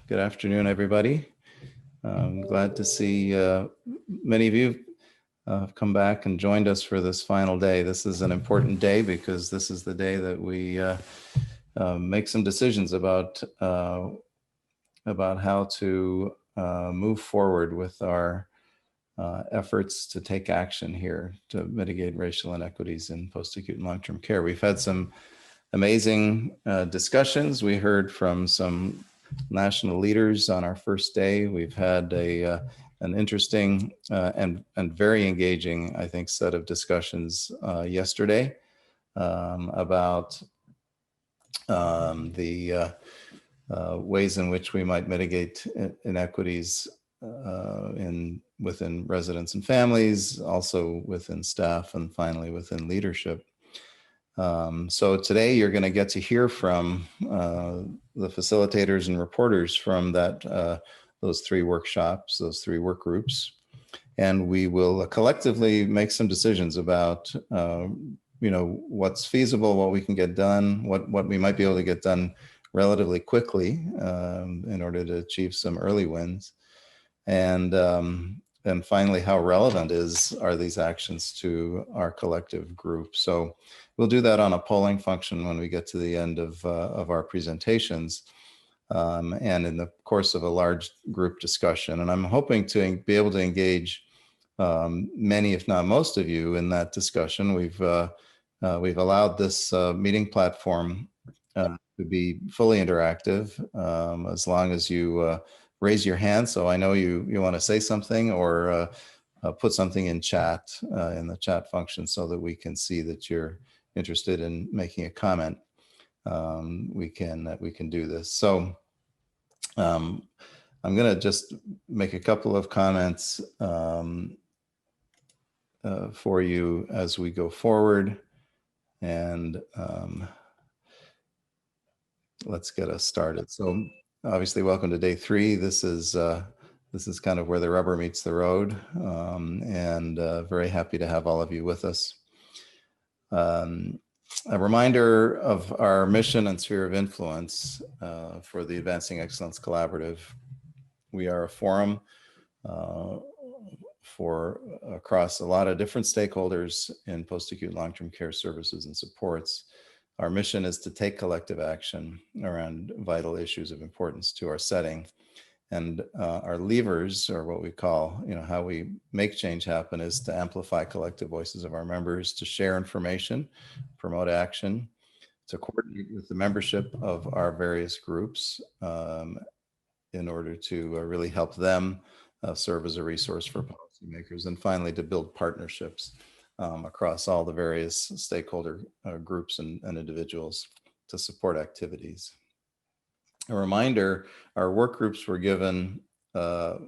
Good afternoon, everybody. I'm glad to see many of you have come back and joined us for this final day. This is an important day because this is the day that we make some decisions about how to move forward with our efforts to take action here to mitigate racial inequities in post-acute and long-term care. We've had some amazing discussions. We heard from some national leaders on our first day. We've had an interesting and very engaging, I think, set of discussions yesterday about the ways in which we might mitigate inequities within residents and families, also within staff, and finally within leadership. So today you're going to get to hear from the facilitators and reporters from those three workshops, those three work groups, and we will collectively make some decisions about what's feasible, what we can get done, what we might be able to get done relatively quickly in order to achieve some early wins, and finally, how relevant are these actions to our collective group. So we'll do that on a polling function when we get to the end of our presentations and in the course of a large group discussion. And I'm hoping to be able to engage many, if not most of you in that discussion. We've allowed this meeting platform to be fully interactive as long as you raise your hand, so I know you want to say something, or put something in chat in the chat function so that we can see that you're interested in making a comment. We can do this. So I'm going to just make a couple of comments for you as we go forward, and let's get us started. So obviously, welcome to day 3. This is kind of where the rubber meets the road, and very happy to have all of you with us. A reminder of our mission and sphere of influence for the Advancing Excellence Collaborative. We are a forum for across a lot of different stakeholders in post-acute long-term care services and supports. Our mission is to take collective action around vital issues of importance to our setting. And our levers, or what we call, how we make change happen, is to amplify collective voices of our members, to share information, promote action, to coordinate with the membership of our various groups in order to really help them serve as a resource for policymakers, and finally to build partnerships across all the various stakeholder groups and individuals to support activities. A reminder, our work groups were given a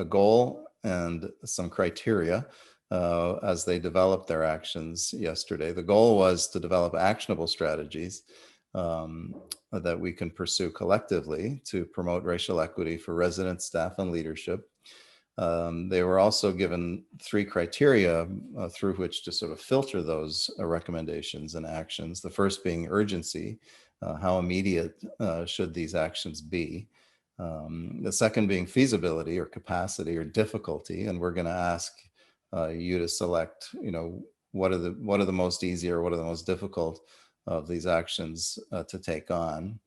goal and some criteria as they developed their actions yesterday. The goal was to develop actionable strategies that we can pursue collectively to promote racial equity for residents, staff, and leadership. They were also given 3 criteria through which to sort of filter those recommendations and actions. The first being urgency. How immediate should these actions be? The second being feasibility or capacity or difficulty. And we're going to ask you to select, what are the most easy or what are the most difficult of these actions to take on.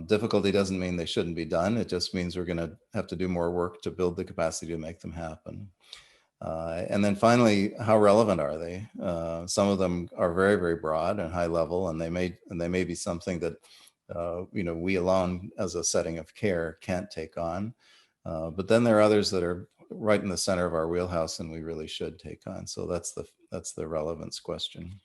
Difficulty doesn't mean they shouldn't be done. It just means we're going to have to do more work to build the capacity to make them happen. And then finally, how relevant are they? Some of them are very, very broad and high level, and they may be something that we alone as a setting of care can't take on. But then there are others that are right in the center of our wheelhouse and we really should take on. So that's the relevance question.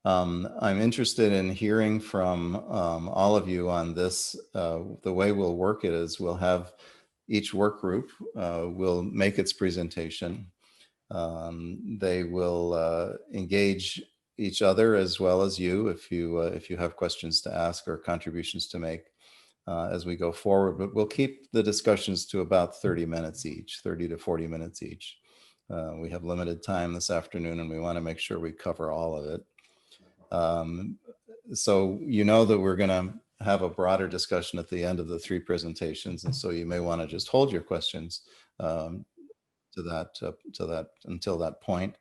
I'm interested in hearing from all of you on this. The way we'll work it is we'll have each work group will make its presentation. They will engage each other as well as you if you have questions to ask or contributions to make as we go forward. But we'll keep the discussions to about 30 minutes each, 30 to 40 minutes each. We have limited time this afternoon and we want to make sure we cover all of it. So that we're going to have a broader discussion at the end of the 3 presentations. And so you may want to just hold your questions to that until that point.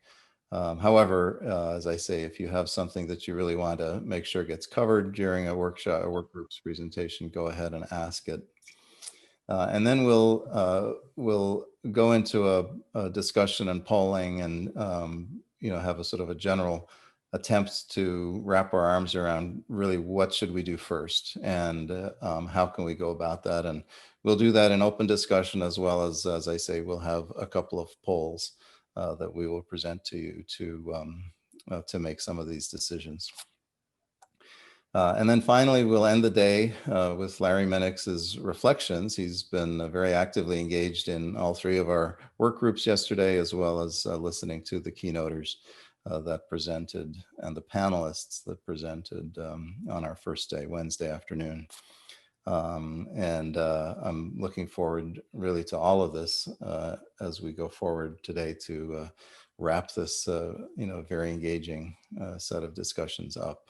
However, as I say, if you have something that you really want to make sure gets covered during a workshop or work group's presentation, go ahead and ask it. And then we'll go into a discussion and polling, and have a sort of a general attempt to wrap our arms around really what should we do first, and how can we go about that. And we'll do that in open discussion, as well as I say, we'll have a couple of polls that we will present to you to make some of these decisions. And then finally, we'll end the day with Larry Minix's reflections. He's been very actively engaged in all 3 of our work groups yesterday, as well as listening to the keynoters that presented and the panelists that presented on our first day, Wednesday afternoon. And I'm looking forward really to all of this as we go forward today to wrap this very engaging set of discussions up.